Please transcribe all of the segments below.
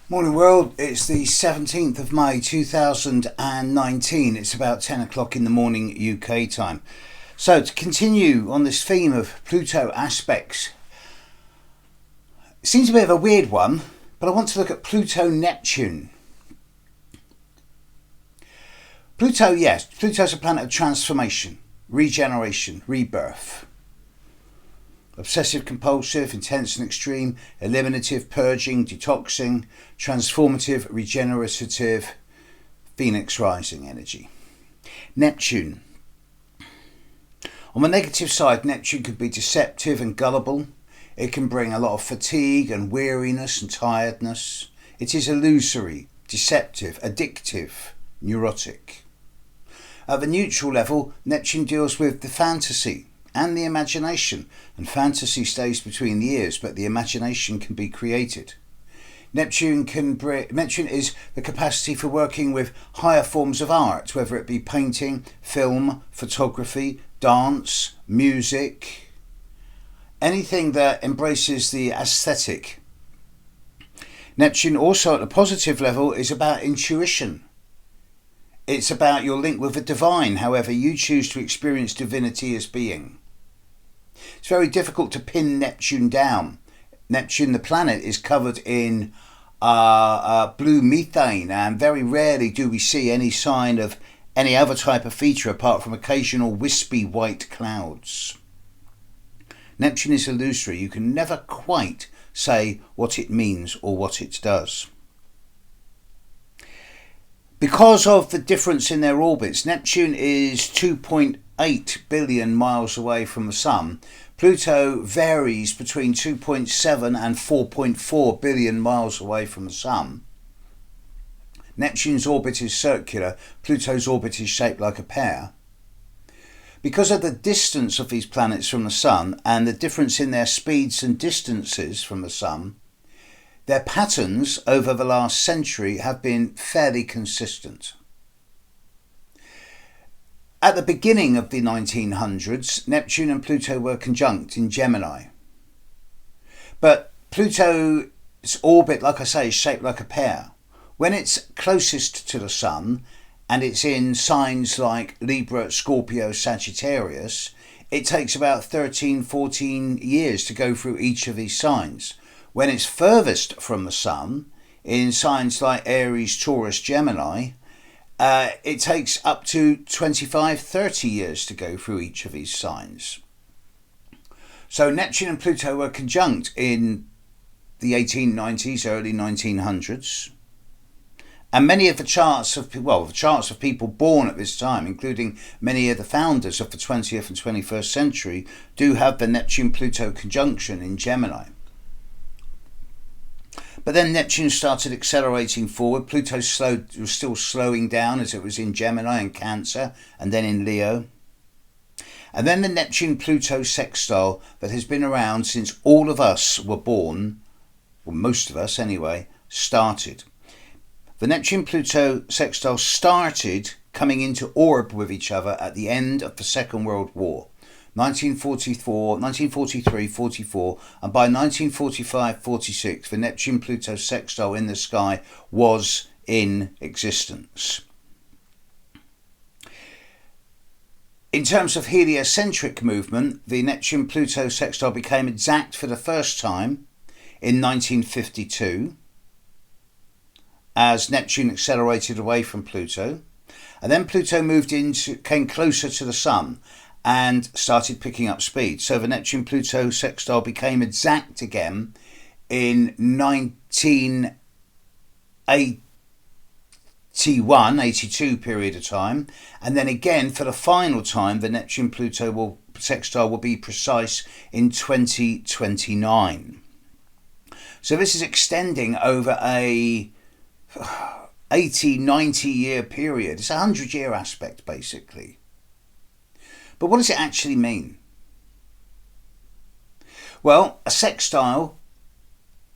Morning world, it's the 17th of May 2019. It's about 10 o'clock in the morning UK time. So to continue on this theme of Pluto aspects, it seems a bit of a weird one, but I want to look at Pluto-Neptune. Pluto, yes, Pluto's a planet of transformation, regeneration, rebirth. Obsessive compulsive, intense and extreme, eliminative, purging, detoxing, transformative, regenerative, phoenix rising energy. Neptune. On the negative side, Neptune could be deceptive and gullible. It can bring a lot of fatigue and weariness and tiredness. It is illusory, deceptive, addictive, neurotic. At the neutral level, Neptune deals with the fantasy and the imagination, and fantasy stays between the ears, but the imagination can be created. Neptune is the capacity for working with higher forms of art, whether it be painting, film, photography, dance, music, anything that embraces the aesthetic. Neptune also at the positive level is about intuition. It's about your link with the divine, however you choose to experience divinity as being. It's very difficult to pin Neptune down. Neptune, the planet, is covered in blue methane, and very rarely do we see any sign of any other type of feature apart from occasional wispy white clouds. Neptune is illusory. You can never quite say what it means or what it does. Because of the difference in their orbits, Neptune is 2.8 billion miles away from the Sun. Pluto varies between 2.7 and 4.4 billion miles away from the Sun. Neptune's orbit is circular, Pluto's orbit is shaped like a pear. Because of the distance of these planets from the Sun and the difference in their speeds and distances from the Sun, their patterns over the last century have been fairly consistent. At the beginning of the 1900s, Neptune and Pluto were conjunct in Gemini. But Pluto's orbit, like I say, is shaped like a pear. When it's closest to the Sun, and it's in signs like Libra, Scorpio, Sagittarius, it takes about 13-14 years to go through each of these signs. When it's furthest from the Sun, in signs like Aries, Taurus, Gemini, it takes up to 25-30 years to go through each of these signs. So Neptune and Pluto were conjunct in the 1890s, early 1900s. And many of the charts of people born at this time, including many of the founders of the 20th and 21st century, do have the Neptune-Pluto conjunction in Gemini. But then Neptune started accelerating forward. Pluto was still slowing down as it was in Gemini and Cancer, and then in Leo. And then the Neptune-Pluto sextile that has been around since all of us were born, or most of us anyway, started. The Neptune-Pluto sextile started coming into orb with each other at the end of the Second World War. 1943-44, and by 1945-46 the Neptune-Pluto sextile in the sky was in existence. In terms of heliocentric movement, the Neptune-Pluto sextile became exact for the first time in 1952 as Neptune accelerated away from Pluto, and then Pluto came closer to the Sun and started picking up speed. So the Neptune-Pluto sextile became exact again in 1981-82 period of time. And then again, for the final time, the Neptune-Pluto sextile will be precise in 2029. So this is extending over a 80-90 year period. It's a 100-year aspect, basically. But what does it actually mean? Well, a sextile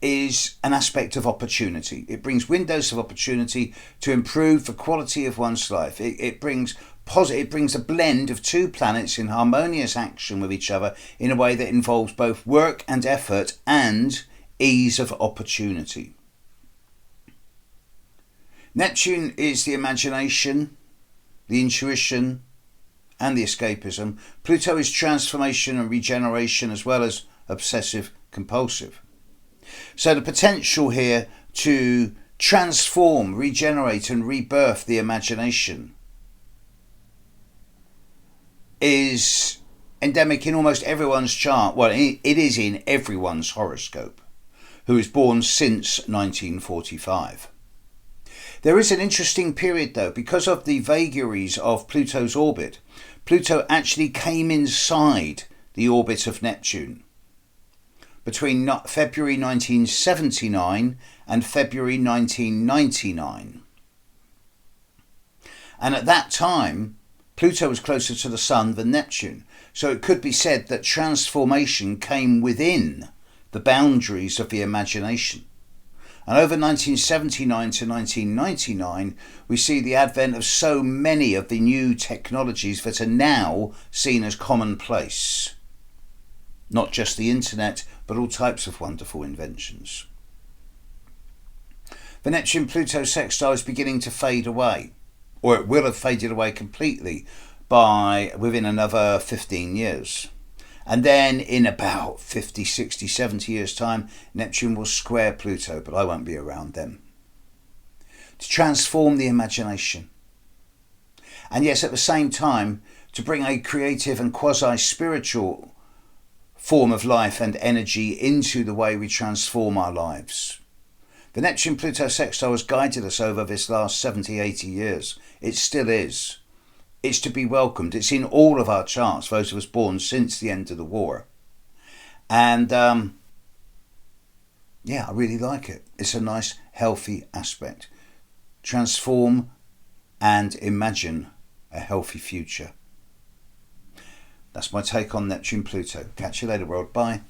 is an aspect of opportunity. It brings windows of opportunity to improve the quality of one's life. It brings a blend of two planets in harmonious action with each other in a way that involves both work and effort and ease of opportunity. Neptune is the imagination, the intuition, and the escapism. Pluto is transformation and regeneration, as well as obsessive compulsive. So the potential here to transform, regenerate, and rebirth the imagination is endemic in almost everyone's chart. Well, it is in everyone's horoscope who is born since 1945. There is an interesting period though, because of the vagaries of Pluto's orbit. Pluto actually came inside the orbit of Neptune between February 1979 and February 1999. And at that time, Pluto was closer to the Sun than Neptune. So it could be said that transformation came within the boundaries of the imagination. And over 1979 to 1999, we see the advent of so many of the new technologies that are now seen as commonplace. Not just the internet, but all types of wonderful inventions. The Neptune-Pluto sextile is beginning to fade away, or it will have faded away completely within another 15 years. And then in about 50, 60, 70 years' time, Neptune will square Pluto, but I won't be around then. To transform the imagination. And yes, at the same time, to bring a creative and quasi-spiritual form of life and energy into the way we transform our lives. The Neptune-Pluto sextile has guided us over this last 70, 80 years. It still is. It's to be welcomed. It's in all of our charts, those of us born since the end of the war. And I really like it. It's a nice, healthy aspect. Transform and imagine a healthy future. That's my take on Neptune-Pluto. Catch you later, world. Bye.